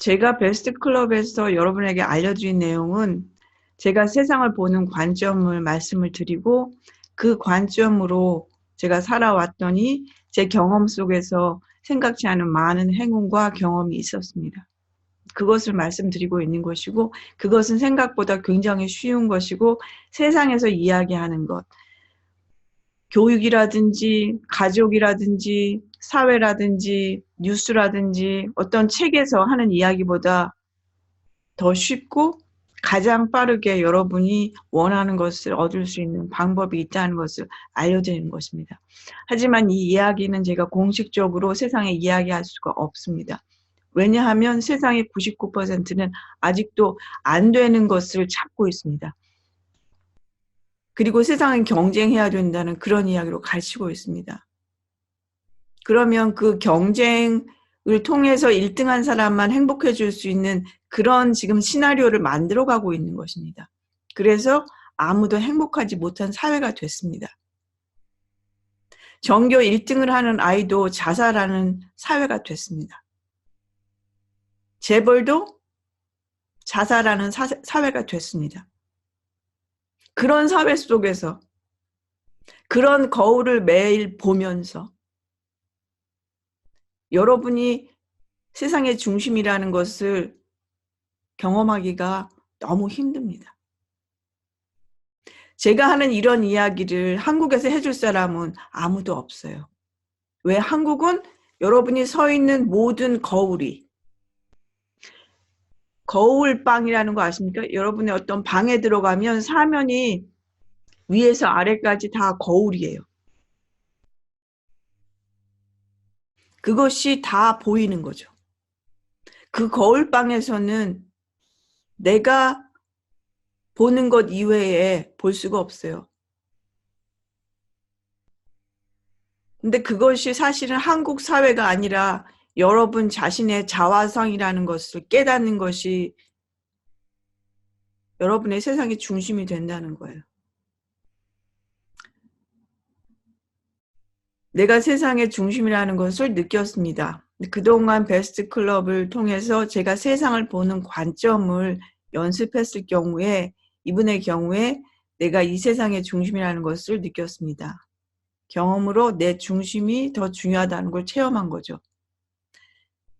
제가 베스트 클럽에서 여러분에게 알려드린 내용은 제가 세상을 보는 관점을 말씀을 드리고 그 관점으로 제가 살아왔더니 제 경험 속에서 생각지 않은 많은 행운과 경험이 있었습니다. 그것을 말씀드리고 있는 것이고 그것은 생각보다 굉장히 쉬운 것이고 세상에서 이야기하는 것, 교육이라든지 가족이라든지 사회라든지 뉴스라든지 어떤 책에서 하는 이야기보다 더 쉽고 가장 빠르게 여러분이 원하는 것을 얻을 수 있는 방법이 있다는 것을 알려드리는 것입니다. 하지만 이 이야기는 제가 공식적으로 세상에 이야기할 수가 없습니다. 왜냐하면 세상의 99%는 아직도 안 되는 것을 찾고 있습니다. 그리고 세상은 경쟁해야 된다는 그런 이야기로 가르치고 있습니다. 그러면 그 경쟁을 통해서 1등한 사람만 행복해질 수 있는 그런 지금 시나리오를 만들어가고 있는 것입니다. 그래서 아무도 행복하지 못한 사회가 됐습니다. 전교 1등을 하는 아이도 자살하는 사회가 됐습니다. 재벌도 자살하는 사회가 됐습니다. 그런 사회 속에서 그런 거울을 매일 보면서 여러분이 세상의 중심이라는 것을 경험하기가 너무 힘듭니다. 제가 하는 이런 이야기를 한국에서 해줄 사람은 아무도 없어요. 왜? 한국은 여러분이 서 있는 모든 거울이 거울방이라는 거 아십니까? 여러분의 어떤 방에 들어가면 사면이 위에서 아래까지 다 거울이에요. 그것이 다 보이는 거죠. 그 거울방에서는 내가 보는 것 이외에 볼 수가 없어요. 근데 그것이 사실은 한국 사회가 아니라 여러분 자신의 자화상이라는 것을 깨닫는 것이 여러분의 세상의 중심이 된다는 거예요. 내가 세상의 중심이라는 것을 느꼈습니다. 그동안 베스트 클럽을 통해서 제가 세상을 보는 관점을 연습했을 경우에 이분의 경우에 내가 이 세상의 중심이라는 것을 느꼈습니다. 경험으로 내 중심이 더 중요하다는 걸 체험한 거죠.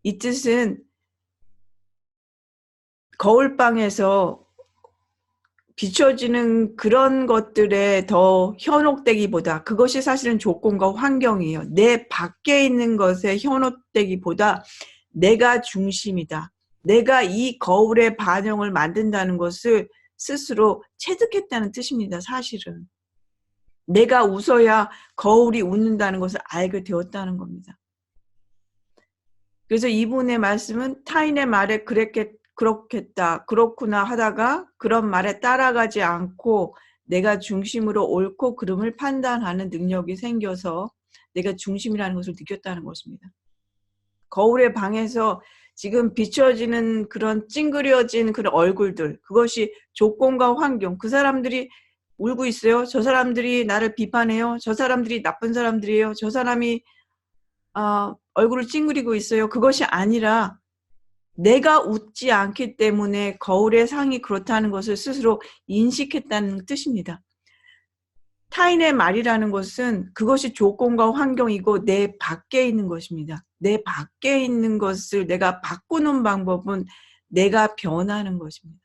이 뜻은 거울방에서 비춰지는 그런 것들에 더 현혹되기보다 그것이 사실은 조건과 환경이에요. 내 밖에 있는 것에 현혹되기보다 내가 중심이다. 내가 이 거울의 반영을 만든다는 것을 스스로 체득했다는 뜻입니다. 사실은. 내가 웃어야 거울이 웃는다는 것을 알게 되었다는 겁니다. 그래서 이분의 말씀은 타인의 말에 그렇겠다, 그렇구나 하다가 그런 말에 따라가지 않고 내가 중심으로 옳고 그름을 판단하는 능력이 생겨서 내가 중심이라는 것을 느꼈다는 것입니다. 거울의 방에서 지금 비춰지는 그런 찡그려진 그런 얼굴들, 그것이 조건과 환경, 그 사람들이 울고 있어요. 저 사람들이 나를 비판해요. 저 사람들이 나쁜 사람들이에요. 저 사람이 얼굴을 찡그리고 있어요. 그것이 아니라 내가 웃지 않기 때문에 거울의 상이 그렇다는 것을 스스로 인식했다는 뜻입니다. 타인의 말이라는 것은 그것이 조건과 환경이고 내 밖에 있는 것입니다. 내 밖에 있는 것을 내가 바꾸는 방법은 내가 변하는 것입니다.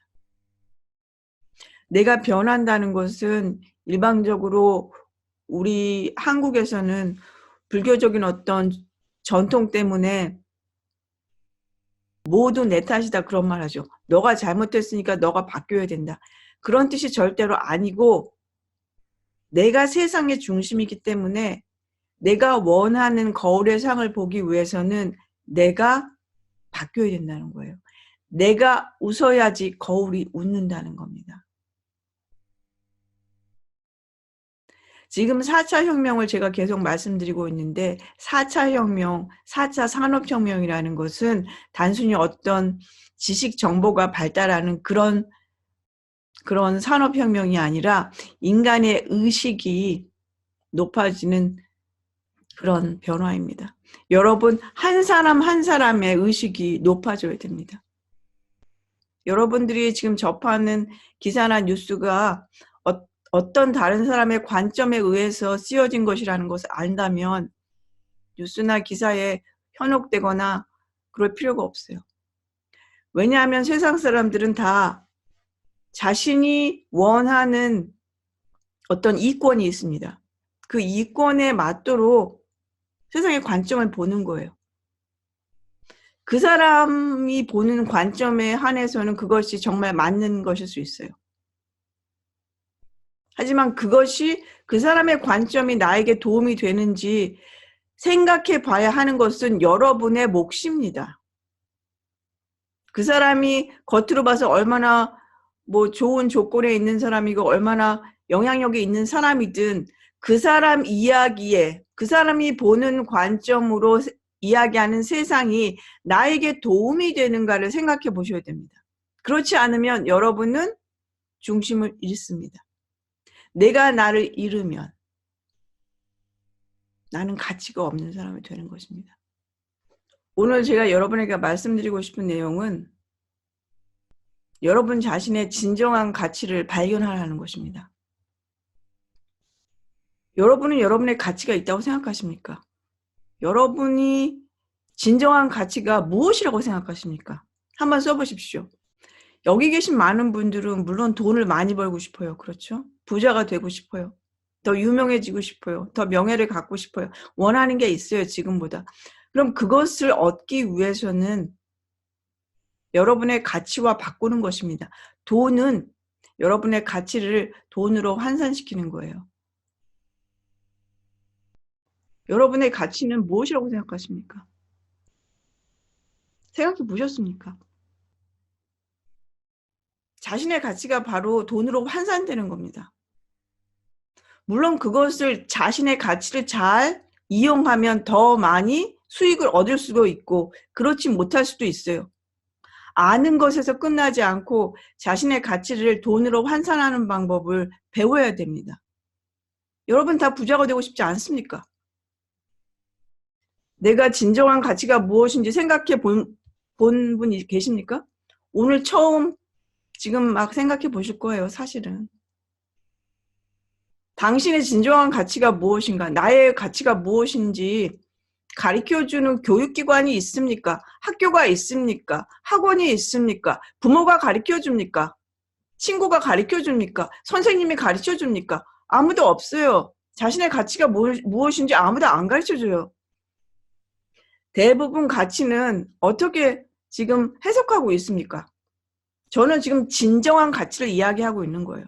내가 변한다는 것은 일반적으로 우리 한국에서는 불교적인 어떤 전통 때문에 모두 내 탓이다 그런 말 하죠. 너가 잘못했으니까 너가 바뀌어야 된다. 그런 뜻이 절대로 아니고 내가 세상의 중심이기 때문에 내가 원하는 거울의 상을 보기 위해서는 내가 바뀌어야 된다는 거예요. 내가 웃어야지 거울이 웃는다는 겁니다. 지금 4차 혁명을 제가 계속 말씀드리고 있는데 4차 혁명, 4차 산업혁명이라는 것은 단순히 어떤 지식 정보가 발달하는 그런 산업혁명이 아니라 인간의 의식이 높아지는 그런 변화입니다. 여러분 한 사람 한 사람의 의식이 높아져야 됩니다. 여러분들이 지금 접하는 기사나 뉴스가 어떤 다른 사람의 관점에 의해서 쓰여진 것이라는 것을 안다면 뉴스나 기사에 현혹되거나 그럴 필요가 없어요. 왜냐하면 세상 사람들은 다 자신이 원하는 어떤 이권이 있습니다. 그 이권에 맞도록 세상의 관점을 보는 거예요. 그 사람이 보는 관점에 한해서는 그것이 정말 맞는 것일 수 있어요. 하지만 그것이 그 사람의 관점이 나에게 도움이 되는지 생각해 봐야 하는 것은 여러분의 몫입니다. 그 사람이 겉으로 봐서 얼마나 좋은 조건에 있는 사람이고 얼마나 영향력이 있는 사람이든 그 사람 이야기에 그 사람이 보는 관점으로 이야기하는 세상이 나에게 도움이 되는가를 생각해 보셔야 됩니다. 그렇지 않으면 여러분은 중심을 잃습니다. 내가 나를 잃으면 나는 가치가 없는 사람이 되는 것입니다. 오늘 제가 여러분에게 말씀드리고 싶은 내용은 여러분 자신의 진정한 가치를 발견하라는 것입니다. 여러분은 여러분의 가치가 있다고 생각하십니까? 여러분이 진정한 가치가 무엇이라고 생각하십니까? 한번 써보십시오. 여기 계신 많은 분들은 물론 돈을 많이 벌고 싶어요. 그렇죠? 부자가 되고 싶어요. 더 유명해지고 싶어요. 더 명예를 갖고 싶어요. 원하는 게 있어요. 지금보다. 그럼 그것을 얻기 위해서는 여러분의 가치와 바꾸는 것입니다. 돈은 여러분의 가치를 돈으로 환산시키는 거예요. 여러분의 가치는 무엇이라고 생각하십니까? 생각해 보셨습니까? 자신의 가치가 바로 돈으로 환산되는 겁니다. 물론 그것을 자신의 가치를 잘 이용하면 더 많이 수익을 얻을 수도 있고 그렇지 못할 수도 있어요. 아는 것에서 끝나지 않고 자신의 가치를 돈으로 환산하는 방법을 배워야 됩니다. 여러분 다 부자가 되고 싶지 않습니까? 내가 진정한 가치가 무엇인지 생각해 본 분이 계십니까? 오늘 처음 지금 막 생각해 보실 거예요, 사실은. 당신의 진정한 가치가 무엇인가, 나의 가치가 무엇인지 가르쳐주는 교육기관이 있습니까? 학교가 있습니까? 학원이 있습니까? 부모가 가르쳐줍니까? 친구가 가르쳐줍니까? 선생님이 가르쳐줍니까? 아무도 없어요. 자신의 가치가 무엇인지 아무도 안 가르쳐줘요. 대부분 가치는 어떻게 지금 해석하고 있습니까? 저는 지금 진정한 가치를 이야기하고 있는 거예요.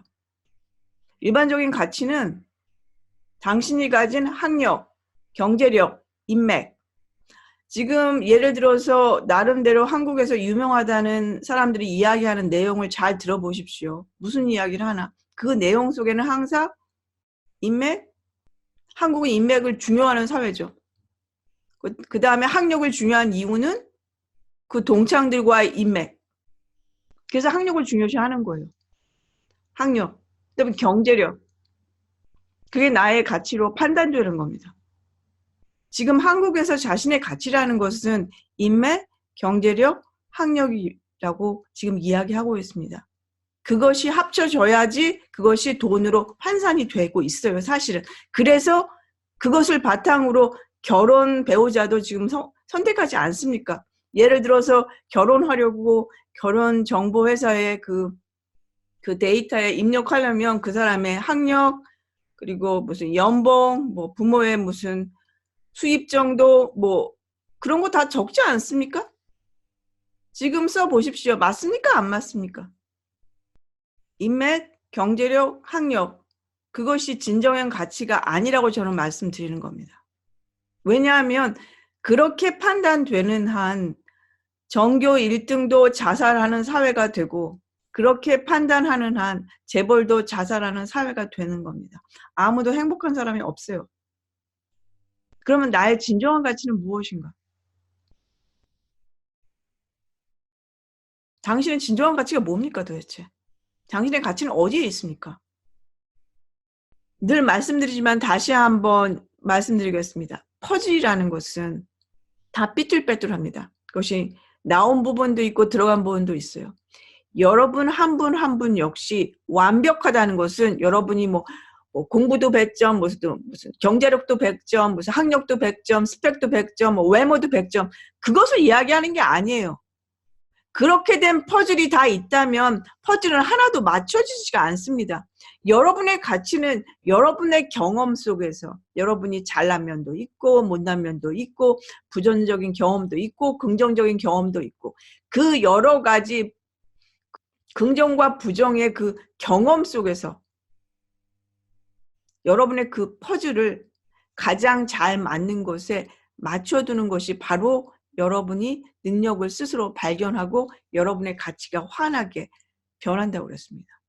일반적인 가치는 당신이 가진 학력, 경제력, 인맥. 지금 예를 들어서 나름대로 한국에서 유명하다는 사람들이 이야기하는 내용을 잘 들어보십시오. 무슨 이야기를 하나? 그 내용 속에는 항상 인맥, 한국은 인맥을 중요하는 사회죠. 그 다음에 학력을 중요한 이유는 그 동창들과의 인맥. 그래서 학력을 중요시하는 거예요. 학력, 그다음에 경제력. 그게 나의 가치로 판단되는 겁니다. 지금 한국에서 자신의 가치라는 것은 인맥, 경제력, 학력이라고 지금 이야기하고 있습니다. 그것이 합쳐져야지 그것이 돈으로 환산이 되고 있어요, 사실은. 그래서 그것을 바탕으로 결혼 배우자도 지금 선택하지 않습니까? 예를 들어서 결혼하려고 결혼 정보 회사에 그 데이터에 입력하려면 그 사람의 학력, 그리고 무슨 연봉, 부모의 무슨 수입 정도, 그런 거 다 적지 않습니까? 지금 써보십시오. 맞습니까? 안 맞습니까? 인맥, 경제력, 학력, 그것이 진정한 가치가 아니라고 저는 말씀드리는 겁니다. 왜냐하면 그렇게 판단되는 한 전교 1등도 자살하는 사회가 되고 그렇게 판단하는 한 재벌도 자살하는 사회가 되는 겁니다. 아무도 행복한 사람이 없어요. 그러면 나의 진정한 가치는 무엇인가? 당신의 진정한 가치가 뭡니까 도대체? 당신의 가치는 어디에 있습니까? 늘 말씀드리지만 다시 한번 말씀드리겠습니다. 퍼즐이라는 것은 다 삐뚤빼뚤합니다. 그것이 나온 부분도 있고 들어간 부분도 있어요. 여러분 한 분 한 분 역시 완벽하다는 것은 여러분이 뭐 공부도 100점, 무슨 경제력도 100점, 무슨 학력도 100점, 스펙도 100점, 뭐 외모도 100점, 그것을 이야기하는 게 아니에요. 그렇게 된 퍼즐이 다 있다면 퍼즐은 하나도 맞춰지지가 않습니다. 여러분의 가치는 여러분의 경험 속에서, 여러분이 잘난 면도 있고 못난 면도 있고 부정적인 경험도 있고 긍정적인 경험도 있고, 그 여러 가지 긍정과 부정의 그 경험 속에서 여러분의 그 퍼즐을 가장 잘 맞는 것에 맞춰두는 것이 바로 여러분이 능력을 스스로 발견하고 여러분의 가치가 환하게 변한다고 그랬습니다.